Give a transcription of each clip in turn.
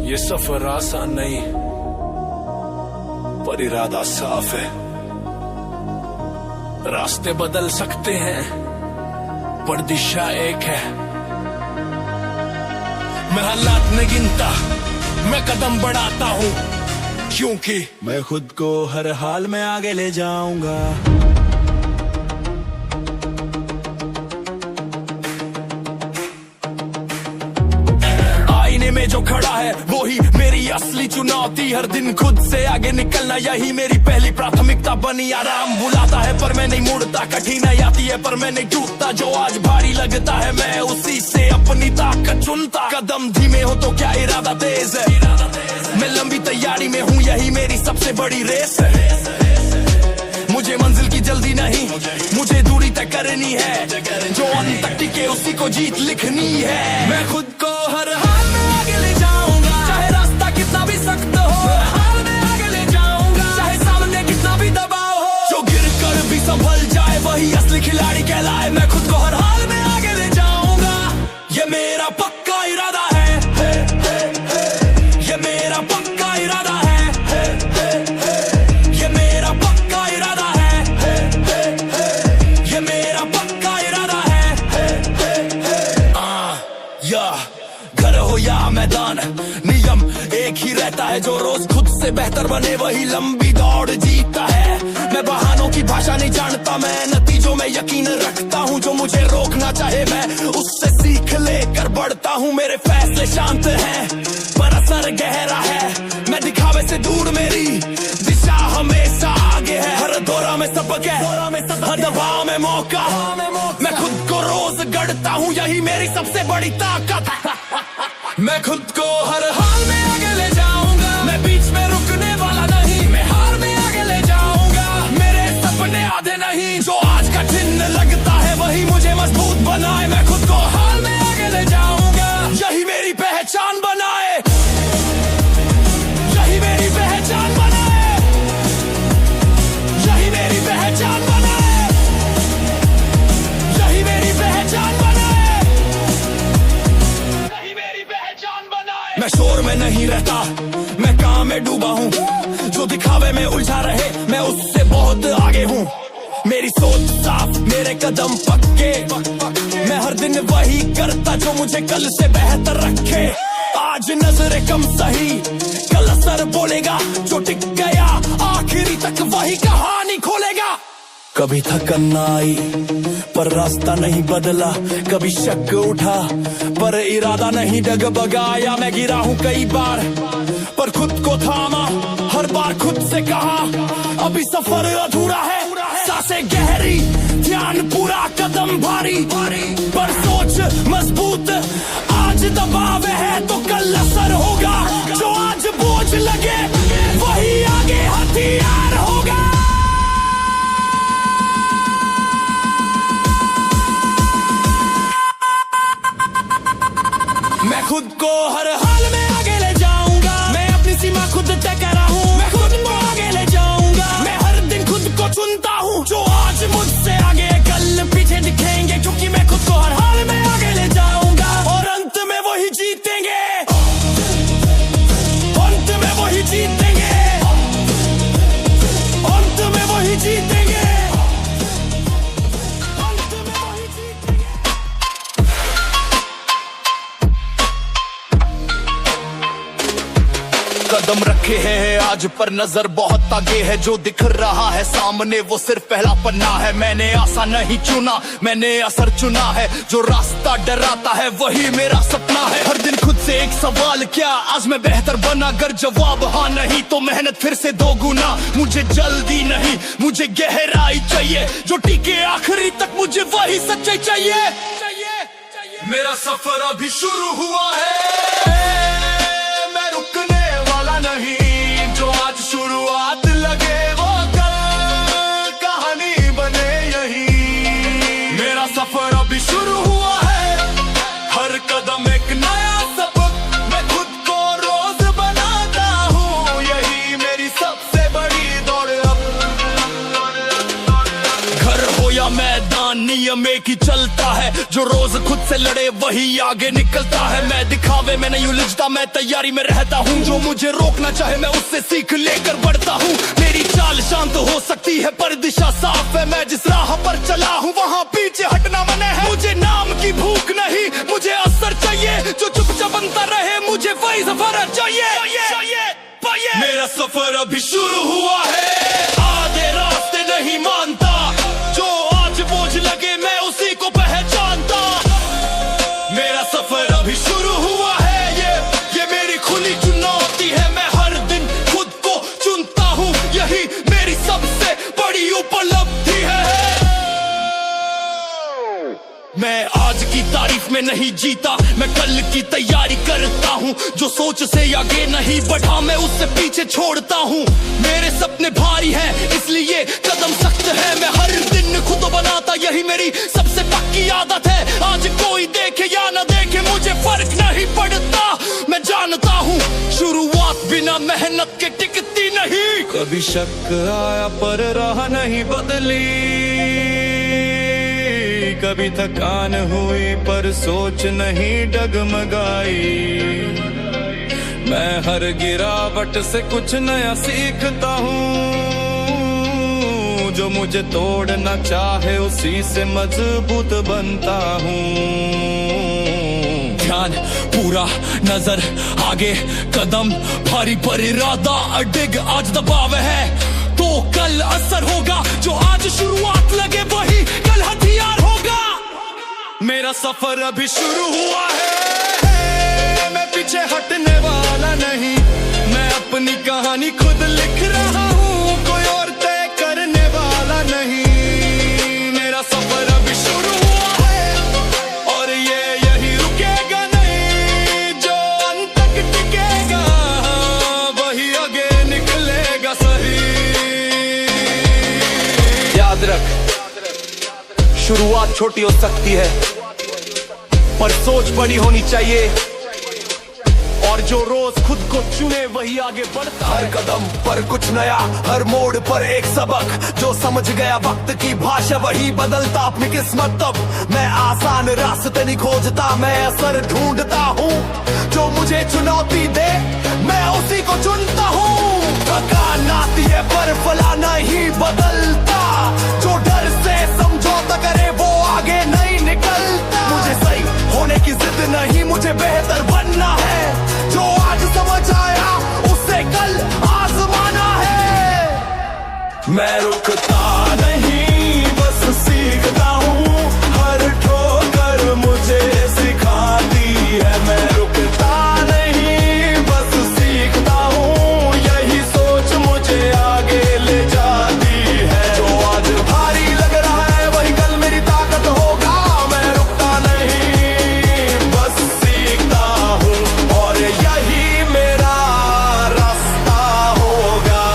ये सफर आसान नहीं, पर इरादा साफ है। रास्ते बदल सकते हैं, पर दिशा एक है। मैं हालात नहीं गिनता, मैं कदम बढ़ाता हूँ, क्योंकि मैं खुद को हर हाल में आगे ले जाऊंगा। आईने में जो खड़ा है वो ही मेरी असली चुनौती। हर दिन खुद से आगे निकलना यही मेरी पहली प्राथमिकता बनी। आराम बुलाता है पर मैं नहीं मुड़ता, कठिनाई आती है पर मैं नहीं टूटता। जो आज भारी लगता है मैं उसी से अपनी ताकत चुनता। कदम धीमे हो तो क्या इरादा तेज है। मैं लंबी तैयारी में हूँ, यही मेरी सबसे बड़ी रेस है। मुझे मंजिल की जल्दी नहीं, मुझे दूरी तय करनी है। जो अंत तक टिके उसी को जीत लिखनी है। मैं खुद को हर हाल में आगे ले जाऊंगा, चाहे रास्ता कितना भी सख्त हो। हाल में आगे ले जाऊंगा, चाहे सामने कितना भी दबाव हो। जो गिर कर भी संभल जाए वही असली खिलाड़ी कहलाए। मैं खुद को हर हाल में आगे ले जाऊंगा, ये मेरा पक्का इरादा है। ये मेरा पक्का इरादा है। ये मेरा पक्का इरादा है। ये मेरा पक्का इरादा है। घर हो या मैदान, नियम एक ही रहता है। जो रोज खुद से बेहतर बने वही लंबी दौड़ जीतता है। मैं बहानों की भाषा नहीं जानता, मैं नतीजों में यकीन रखता हूँ। जो मुझे रोकना चाहे मैं उससे सीख लेकर बढ़ता हूँ। मेरे फैसले शांत हैं पर असर गहरा है। मैं दिखावे से दूर, मेरी दिशा हमेशा आगे है। हर दौरा में सबक है, हर दबाव में मौका। मैं खुद को रोज गढ़ता हूँ, यही मेरी सबसे बड़ी ताकत है। मैं खुद को हर हाल में आगे ले जाऊंगा, मैं बीच में रुकने वाला नहीं। मैं हार में आगे ले जाऊंगा, मेरे सपने आधे नहीं। जो आज कठिन लगता है वही मुझे मजबूत बनाए। मैं खुद को हाल में आगे ले जाऊंगा, यही मेरी पहचान बनाए। यही मेरी पहचान बनाए। यही मेरी पहचान बनाए। यही मेरी पहचान बनाए। यही मेरी पहचान बनाए। मैं शोर में नहीं रहता, मैं काम में डूबा हूँ। जो दिखावे में उलझा रहे मैं उससे बहुत आगे हूँ। मेरी सोच साफ, मेरे कदम पक्के। मैं हर दिन वही करता जो मुझे कल से बेहतर रखे। आज नजरें कम सही, कल असर बोलेगा। जो टिक गया आखिरी तक वही कहानी खोलेगा। कभी थकन आई पर रास्ता नहीं बदला, कभी शक उठा पर इरादा नहीं डगमगाया। मैं गिरा हूँ कई बार पर खुद को थामा, हर बार खुद से कहा अभी सफर अधूरा है। सांसें गहरी, ध्यान पूरा, कदम भारी, पर सोच मजबूत। आज दबाव है तो कल असर होगा। जो आज बोझ लगे वही आगे हथियार होगा। मैं खुद को हर हाल में आगे ले जाऊंगा, मैं अपनी सीमा खुद तय करा हूँ। मैं खुद को आगे ले जाऊंगा, मैं हर दिन खुद को चुनता हूँ। जो आज मुझसे आगे कल पीछे दिखेंगे, क्योंकि मैं खुद को हर हाल में आगे ले जाऊंगा। और अंत में वही जीतेंगे, अंत में वही जीतेंगे, अंत में वही जीतेंगे। कदम रखे हैं आज पर नजर बहुत आगे है। जो दिख रहा है सामने वो सिर्फ पहला पन्ना है। मैंने आशा नहीं चुना, मैंने असर चुना है। जो रास्ता डराता है वही मेरा सपना है। हर दिन खुद से एक सवाल, क्या आज मैं बेहतर बना? अगर जवाब हाँ नहीं तो मेहनत फिर से दोगुना। मुझे जल्दी नहीं, मुझे गहराई चाहिए। जो टिके आखिरी तक मुझे वही सच्चाई चाहिए। मेरा सफर अभी शुरू हुआ है, मैं रुकने नहीं। जो आज शुरुआत लगे वो कल कहानी बने यही। मेरा सफर अभी शुरू हुआ है, हर कदम एक नया सबक। मैं खुद को रोज बनाता हूँ, यही मेरी सबसे बड़ी दौड़ अब। घर हो या मैदान, नियम एक ही चलता है, जो रोज खुद से लड़े वही आगे निकलता है। मैं दिखावे में नहीं उलझता, मैं तैयारी में रहता हूँ। जो मुझे रोकना चाहे मैं उससे सीख लेकर बढ़ता हूँ। मेरी चाल शांत हो सकती है पर दिशा साफ है। मैं जिस राह पर चला हूँ वहाँ पीछे हटना मना है। मुझे नाम की भूख नहीं, मुझे असर चाहिए। जो चुपचाप बनता रहे, मुझे वही सफर चाहिए। मेरा सफर अभी शुरू हुआ है, आधे रास्ते नहीं मानता। जो आज बोझ लगे मैं उसी को पहचानता। मेरा सफर अभी शुरू हुआ है, ये मेरी खुली चुनौती है। मैं हर दिन खुद को चुनता हूँ, यही मेरी सबसे बड़ी उपलब्धि है। मैं आज की तारीफ में नहीं जीता, मैं कल की तैयारी करता हूँ। जो सोच से आगे नहीं बढ़ा, मैं उससे पीछे छोड़ता हूँ। मेरे सपने भारी हैं, इसलिए कदम सख्त है। मैं हर दिन खुद बनाता, यही मेरी सबसे पक्की आदत है। आज कोई देखे या न देखे, मुझे फर्क नहीं पड़ता। मैं जानता हूँ शुरुआत बिना मेहनत के टिकती नहीं। कभी शक आया पर राह नहीं बदली, कभी थकान हुई पर सोच नहीं डगमगाई। मैं हर गिरावट से कुछ नया सीखता हूँ। जो मुझे तोड़ना चाहे उसी से मजबूत बनता हूँ। ध्यान पूरा, नजर आगे, कदम भारी पर इरादा अडिग। आज दबाव है तो कल असर होगा। जो आज शुरुआत लगे वही कल हथियार होगा। मेरा सफर अभी शुरू हुआ है, मैं पीछे हटने वाला नहीं। मैं अपनी कहानी खुद लिख रहा हूँ, कोई और तय करने वाला नहीं। मेरा सफर अभी शुरू हुआ है और ये यही रुकेगा नहीं। जो अंत तक टिकेगा वही आगे निकलेगा सही। याद रख, शुरुआत छोटी हो सकती है पर सोच बड़ी होनी चाहिए। और जो रोज खुद को चुने वही आगे बढ़ता। हर कदम पर कुछ नया, हर मोड़ पर एक सबक। जो समझ गया वक्त की भाषा वही बदलता अपनी किस्मत। तब मैं आसान रास्ते नहीं खोजता, मैं असर ढूंढता हूँ। जो मुझे चुनौती दे मैं उसी को चुनता हूँ। थकान आती है पर फला नहीं बदलता। जो डर से समझौता करे वो आगे नहीं निकलता। मुझे सही होने की जिद नहीं, मुझे बेहतर बनना है। जो आज समझ आया उससे कल आजमाना है। मैं रुकता नहीं, बस सीखता हूँ। हर ठोकर मुझे सिखाती है। मैं रुकता नहीं, बस सीखता हूँ। यही सोच मुझे आगे ले जाती है। जो आज भारी लग रहा है वही कल मेरी ताकत होगा। मैं रुकता नहीं, बस सीखता हूँ और यही मेरा रास्ता होगा।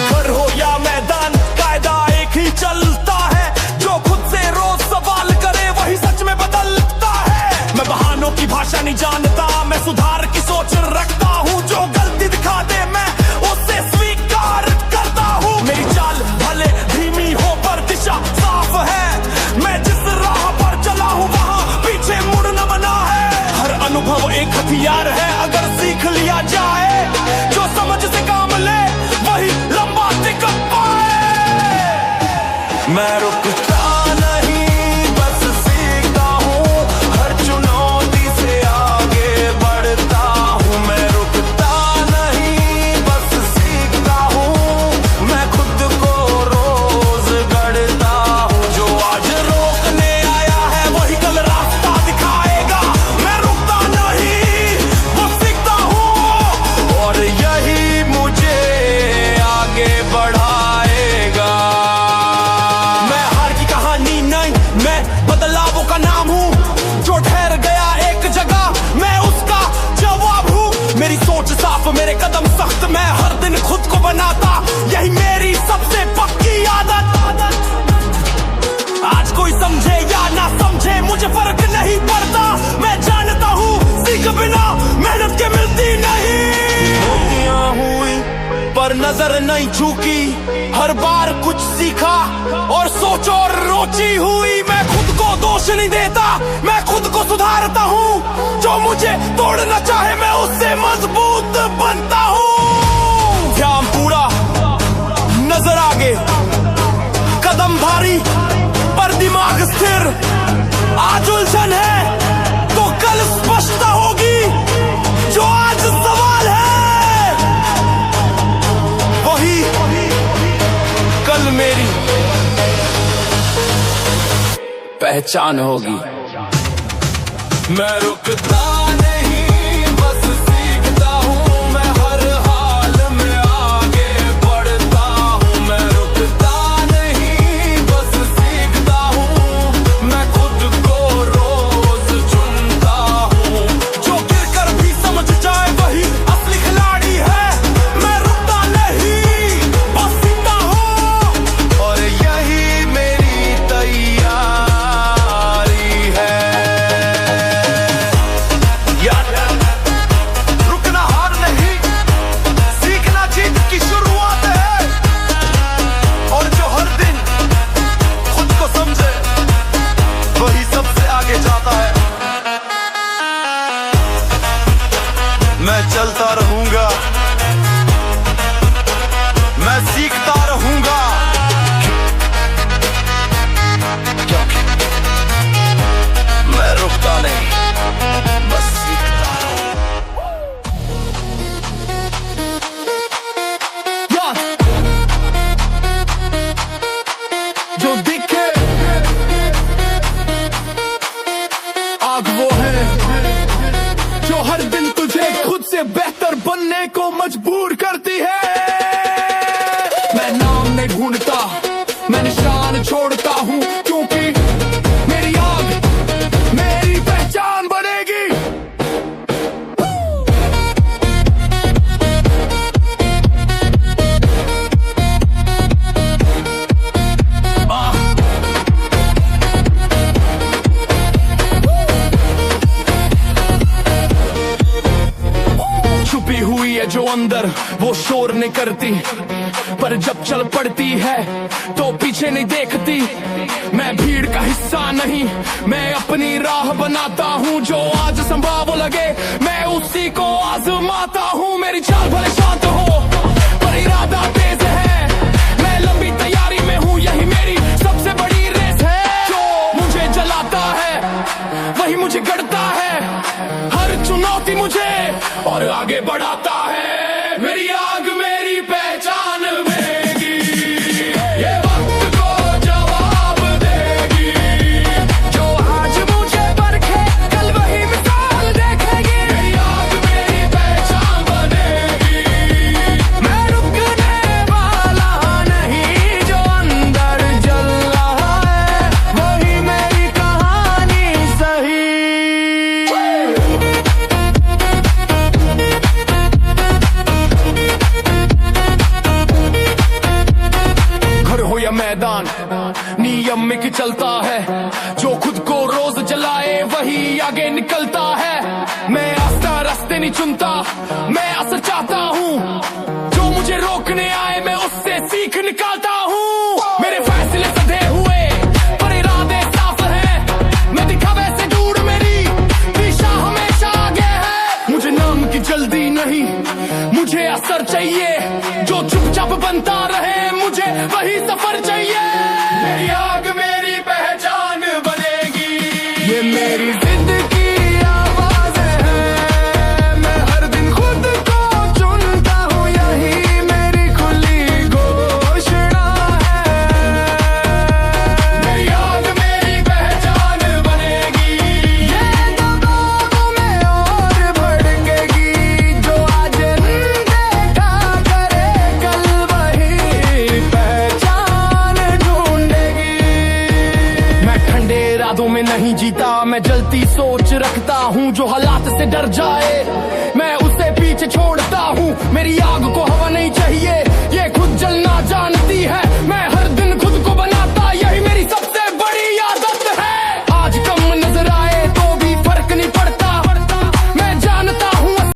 घर हो या मैदान, कायदा एक ही चलता है। जो खुद से रोज सवाल करे वही सच में बदलता है। मैं बहानों की भाषा नहीं जानता, मैं सुधार की सोच रखता हूँ। जो गलती दिखा दे मैं उससे स्वीकार करता हूँ। मेरी चाल भले धीमी हो पर दिशा साफ है। मैं जिस राह पर चला हूँ वहाँ पीछे मुड़ना मना है। हर अनुभव एक हथियार है अगर सीख लिया जाए। जो समझ से काम ले वही लंबा टिक पाए। मैं रुकता नहीं, बस सीखता हूँ। हर चुनौती से आगे बढ़ता हूँ। मैं रुकता नहीं, बस सीखता हूँ। मैं खुद को रोज गढ़ता हूँ। जो आज रोकने आया है वही कल रास्ता दिखाएगा। मैं रुकता नहीं, नजर नहीं झुकी, हर बार कुछ सीखा और सोच और रोची हुई। मैं खुद को दोष नहीं देता, मैं खुद को सुधारता हूँ। जो मुझे तोड़ना चाहे मैं उससे मजबूत बनता हूँ। ध्यान पूरा, नजर आगे, कदम भारी पर दिमाग स्थिर। आज उलझन है तो कल स्पष्टता होगी, जो आज सवाल है वही कल मेरी पहचान होगी। मैं रुकता नहीं, बस सीखता हूँ। मैं हर हाल में आगे बढ़ता हूँ। मैं रुकता नहीं, बस सीखता हूँ। मैं खुद को रोज चुनता हूँ। जो गिरकर भी समझ जाए वही असली खिलाड़ी है। मैं रुकता नहीं, बस सीखता हूँ। और यही मेरी तैयारी है। रुकना हार नहीं, सीखना जीत की शुरुआत है। और जो हर दिन खुद को समझे वही सबसे आगे जाता है। मैं चलता रहूंगा, मैं सीखता रहूंगा, क्योंकि मैं रुकता नहीं, बस सीखता हूं। जो दिखे आग वो है जो हर दिन तुझे खुद से बेहतर बनने को मजबूर करती है। मैं नाम नहीं ढूंढता, मैं निशान छोड़ता हूँ, क्योंकि मेरी आग मेरी पहचान बनेगी। छुपी हुई है जो अंदर वो शोर नहीं करती, पर जब चल पड़ती है तो पीछे नहीं देखती। मैं भीड़ का हिस्सा नहीं, मैं अपनी राह बनाता हूँ। जो आज संभव लगे मैं उसी को आजमाता हूँ। मेरी चाल भले शांत हो पर इरादा तेज है। मैं लंबी तैयारी में हूँ, यही मेरी सबसे बड़ी रेस है। जो मुझे जलाता है वही मुझे गढ़ता है। हर चुनौती मुझे और आगे बढ़ाता है। मेरी आग मेरी पहचान देगी, ये वक्त को जवाब देगी। जो आज मुझे परखे कल वही मिसाल देखेगी। मेरी आग मेरी पहचान बनेगी। मैं रुकने वाला नहीं, जो अंदर जल रहा है वही मेरी कहानी सही। घर हो या मैदान, नियम में कि चलता है। जो खुद को रोज जलाए वही आगे निकलता है। मैं आस्था रास्ते नहीं चुनता, मैं असर चाहता हूँ। जो मुझे रोकने आए मैं उससे सीख निकालता हूँ। मेरे फैसले सधे हुए पर इरादे साफ है। मैं दिखावे से दूर, मेरी दिशा हमेशा आगे है। मुझे नाम की जल्दी नहीं, मुझे असर चाहिए। जो चुपचाप बनता रहे मुझे वही सफर चाहिए। मेरी आग मेरी पहचान बनेगी, ये मेरी जिंदगी आवाज है। मैं हर दिन खुद को चुनता हूँ, यही मेरी खुली घोषणा है। मेरी आग मेरी पहचान बनेगी, ये दबाव में और भड़केगी। जो आज देखा करे कल वही पहचान ढूंढेगी। मैं ठंडे इरादों में नहीं जीता, मैं जलती सोच रखता हूँ। जो हालात से डर जाए मैं उसे पीछे छोड़ता हूँ। मेरी आग को हवा नहीं चाहिए, ये खुद जलना जानती है। मैं